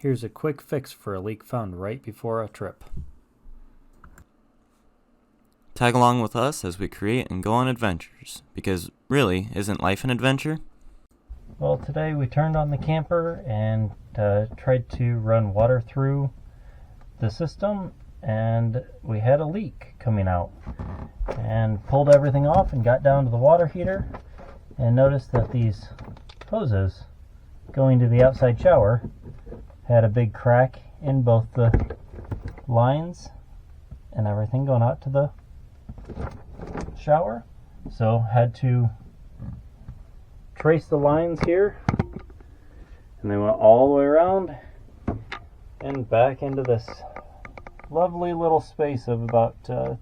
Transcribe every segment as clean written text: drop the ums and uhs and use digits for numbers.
Here's a quick fix for a leak found right before a trip. Tag along with us as we create and go on adventures, because really, isn't life an adventure? Well, today we turned on the camper and tried to run water through the system, and we had a leak coming out. And pulled everything off and got down to the water heater and noticed that these hoses going to the outside shower had a big crack in both the lines and everything going out to the shower. So had to trace the lines here, and they went all the way around and back into this lovely little space of about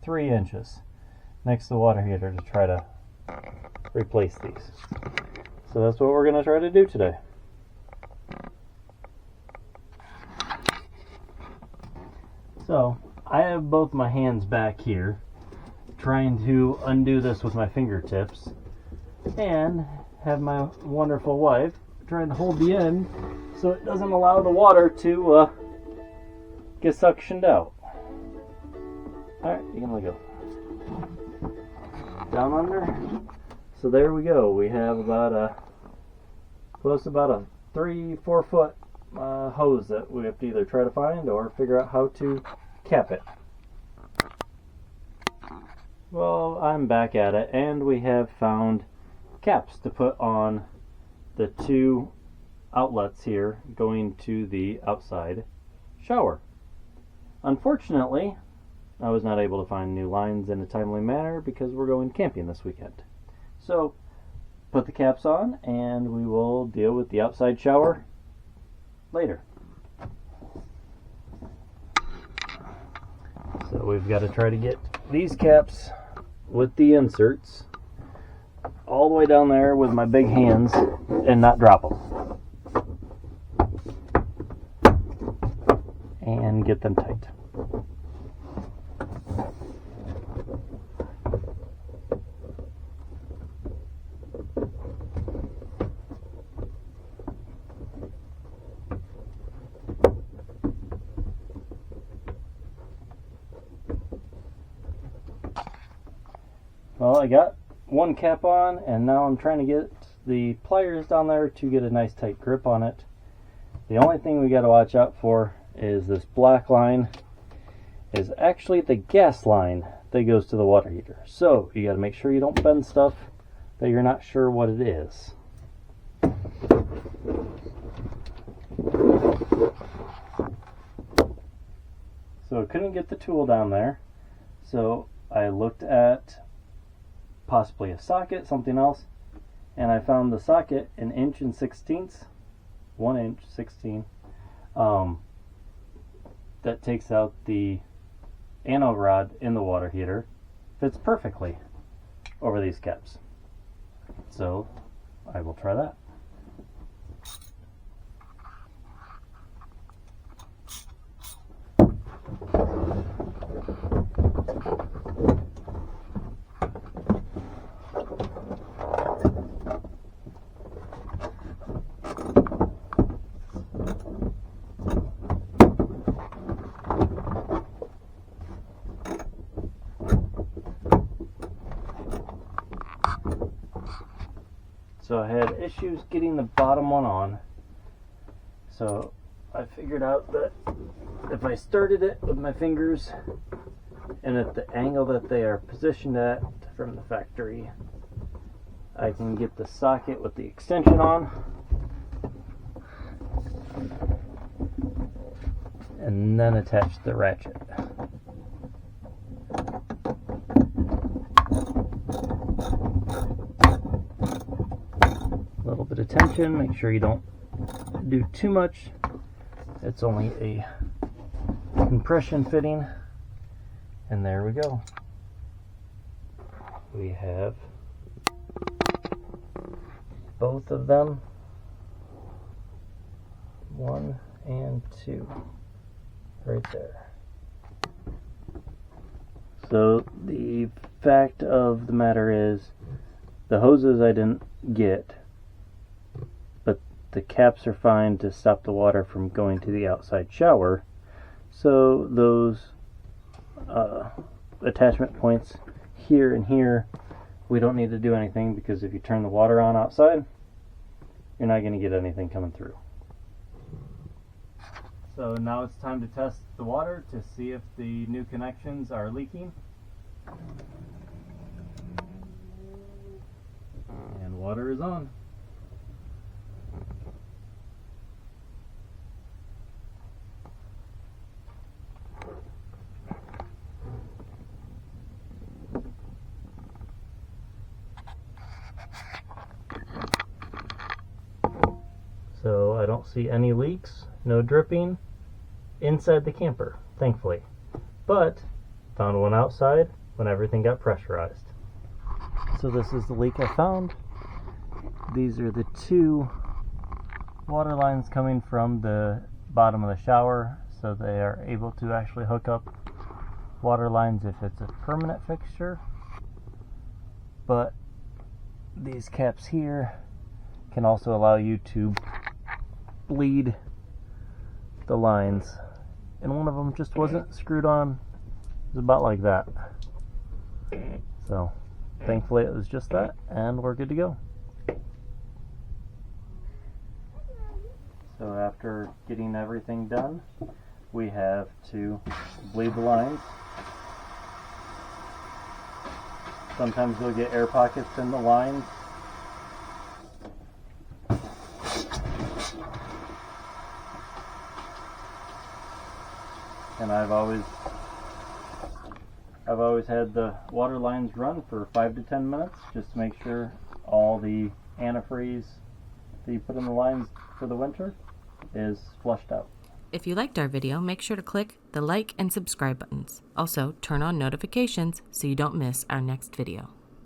3 inches next to the water heater to try to replace these. So that's what we're going to try to do today. So I have both my hands back here trying to undo this with my fingertips, and have my wonderful wife trying to hold the end so it doesn't allow the water to get suctioned out. Alright, you can let go. Down under. So there we go. We have about close to about a 3-4 foot hose that we have to either try to find or figure out how to cap it. Well, I'm back at it, and we have found caps to put on the 2 outlets here going to the outside shower. Unfortunately, I was not able to find new lines in a timely manner because we're going camping this weekend. So, put the caps on and we will deal with the outside shower later. So we've got to try to get these caps with the inserts all the way down there with my big hands and not drop them. And get them tight. Well, I got one cap on, and now I'm trying to get the pliers down there to get a nice tight grip on it. The only thing we got to watch out for is this black line is actually the gas line that goes to the water heater. So you got to make sure you don't bend stuff that you're not sure what it is. So I couldn't get the tool down there, so I looked at possibly a socket, something else, and I found the socket 1 16 1 inch 16 that takes out the anode rod in the water heater. Fits perfectly over these caps, so I will try that. So I had issues getting the bottom one on, so I figured out that if I started it with my fingers and at the angle that they are positioned at from the factory, I can get the socket with the extension on and then attach the ratchet. A little bit of tension, make sure you don't do too much. It's only a compression fitting, and there we go. We have both of them, 1 and 2, right there. So the fact of the matter is, the hoses I didn't get, but the caps are fine to stop the water from going to the outside shower. So those attachment points here and here, we don't need to do anything, because if you turn the water on outside, you're not going to get anything coming through. So now it's time to test the water to see if the new connections are leaking. And water is on. So I don't see any leaks, no dripping inside the camper, thankfully. But found one outside when everything got pressurized. So this is the leak I found. These are the two water lines coming from the bottom of the shower, so they are able to actually hook up water lines if it's a permanent fixture. But these caps here can also allow you to bleed the lines, and one of them just wasn't screwed on. It was about like that. So thankfully it was just that, and we're good to go. So after getting everything done, we have to bleed the lines. Sometimes you'll get air pockets in the lines. And I've always had the water lines run for 5 to 10 minutes just to make sure all the antifreeze that you put in the lines for the winter is flushed out. If you liked our video, make sure to click the like and subscribe buttons. Also, turn on notifications so you don't miss our next video.